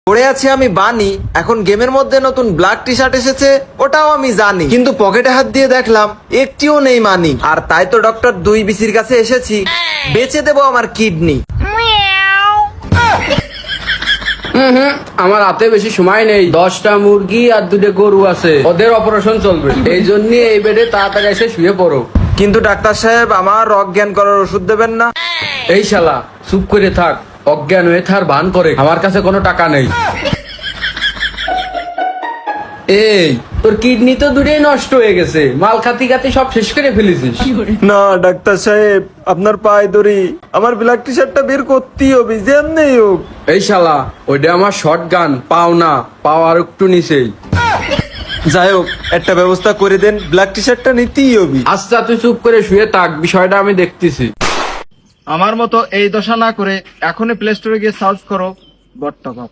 পড়ে আছি আমি বানি, এখন গেমের মধ্যে নতুন ব্ল্যাক টি শার্ট এসেছে, ওটাও আমি জানি, কিন্তু পকেটে হাত দিয়ে দেখলাম একটিও নেই মানি। আর তাই তো ডক্টর 2BCর কাছে এসেছি, বেচে দেবো আমার কিডনি। আমার হাতে বেশি সময় নেই, 10টা মুরগি আর 2টে গরু আছে, ওদের অপারেশন চলবে, এই জন্য এই বেডে তাড়াতাড়ি এসে শুয়ে পড়ো। কিন্তু ডাক্তার সাহেব, আমার অজ্ঞান করার ওষুধ দেবেন না? এই শালা চুপ করে থাক, অজ্ঞান হয়ে থার ভান করে, আমার কাছে কোনো টাকা নেই। এই তোর কিডনি তো দুটোই নষ্ট হয়ে গেছে, মাল খাতি খাতি সব শেষ করে ফেলেছিস। না ডাক্তার সাহেব, আপনার পায়ে ধরি, আমার ব্ল্যাক টি শার্টটা বের করতেই হবে, যেমনি হোক। এই শালা ওইটা আমার শর্ট গান, পাও না, পাও আর একটু নিচেই। যাই হোক, একটা ব্যবস্থা করে দেন, ব্ল্যাক টি শার্টটা নিতেই হবে। আচ্ছা তুই চুপ করে শুয়ে থাক, বিষয়টা আমি দেখতেছি। আমার মতো এই দশা না করে এখনই প্লে স্টোরে গিয়ে সার্চ করো বট্টকপ।